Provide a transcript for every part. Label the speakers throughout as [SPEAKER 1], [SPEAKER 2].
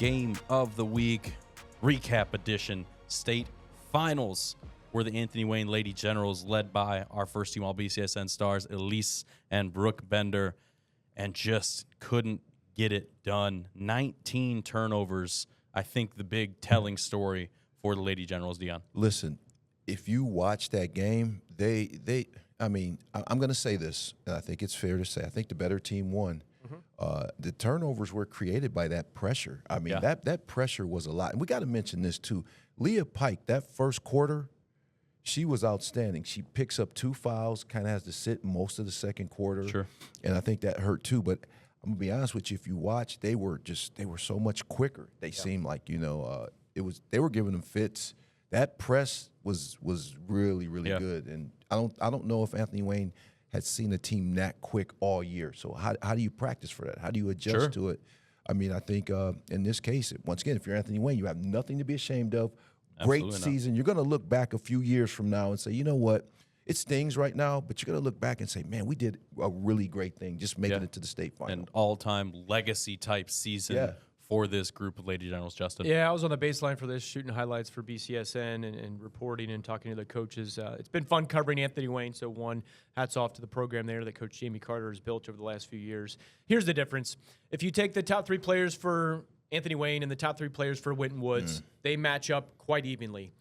[SPEAKER 1] game of the week, recap edition, state finals, where the Anthony Wayne Lady Generals, led by our first team all BCSN stars, Elise and Brooke Bender, and just couldn't get it done. 19 turnovers. I think the big telling story for the Lady Generals, Dion.
[SPEAKER 2] Listen, if you watch that game, I mean, I'm going to say this, and I think it's fair to say, I think the better team won. The turnovers were created by that pressure. I mean, that pressure was a lot. And we got to mention this, too. 𝗦𝗫, that first quarter, she was outstanding. She picks up 2 fouls, kind of has to sit most of the second quarter.
[SPEAKER 1] Sure.
[SPEAKER 2] And I think that hurt, too. But I'm going to be honest with you, if you watch, they were so much quicker. They seemed like, they were giving them fits. That press was really good. And I don't know if Anthony Wayne had seen a team that quick all year. So how do you practice for that? How do you adjust to it? I mean, I think in this case, once again, if you're Anthony Wayne, you have nothing to be ashamed of. Great season. You're going to look back a few years from now and say, you know what? It stings right now, but you're going to look back and say, man, we did a really great thing just making it to the state final.
[SPEAKER 1] An all-time legacy-type season for this group of Lady Generals, Justin.
[SPEAKER 3] Yeah, I was on the baseline for this, shooting highlights for BCSN and reporting and talking to the coaches. It's been fun covering Anthony Wayne, so hats off to the program there that Coach Jamie Carter has built over the last few years. Here's the difference. If you take the top 3 players for Anthony Wayne and the top 3 players for Winton Woods, they match up quite evenly.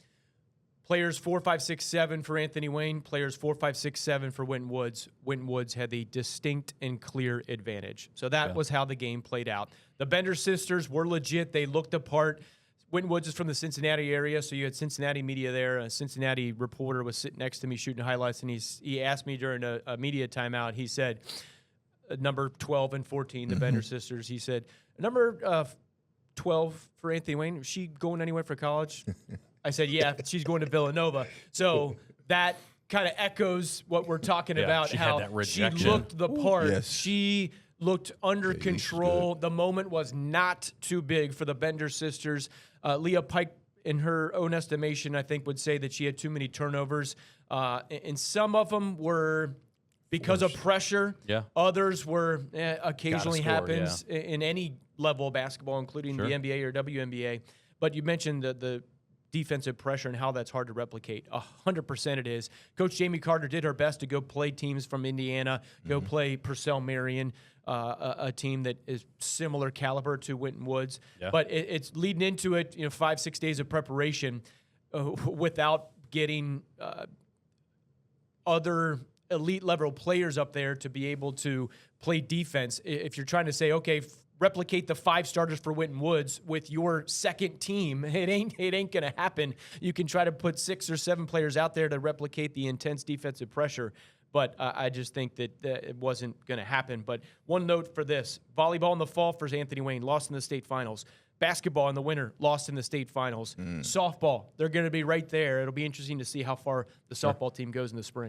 [SPEAKER 3] Players 4, 5, 6, 7 for Anthony Wayne. Players 4, 5, 6, 7 for Winton Woods. Winton Woods had the distinct and clear advantage. So that was how the game played out. The Bender sisters were legit. They looked apart. Winton Woods is from the Cincinnati area, so you had Cincinnati media there. A Cincinnati reporter was sitting next to me shooting highlights, and he asked me during a media timeout. He said, number 12 and 14, the Bender sisters. He said, number 12 for Anthony Wayne. Is she going anywhere for college? I said, yeah, she's going to Villanova. So that kind of echoes what we're talking about, how she looked the part.
[SPEAKER 2] Yes.
[SPEAKER 3] She looked under control. The moment was not too big for the Bender sisters. 𝗦𝗫, in her own estimation, I think, would say that she had too many turnovers. And some of them were because of pressure. Yeah. Others were occasionally happens in any level of basketball, including the NBA or WNBA. But you mentioned the defensive pressure and how that's hard to replicate. 100% it is. Coach Jamie Carter did her best to go play teams from Indiana, go play Purcell Marion, a team that is similar caliber to Winton Woods. Yeah. But it's leading into it, 5-6 days of preparation without getting other elite level players up there to be able to play defense. If you're trying to say, okay, replicate the 5 starters for Winton Woods with your second team, it ain't going to happen. You can try to put 6 or 7 players out there to replicate the intense defensive pressure, but I just think that it wasn't going to happen. But one note for this: volleyball in the fall for Anthony Wayne, lost in the state finals. Basketball in the winter, lost in the state finals. Softball, they're going to be right there. It'll be interesting to see how far the softball team goes in the spring.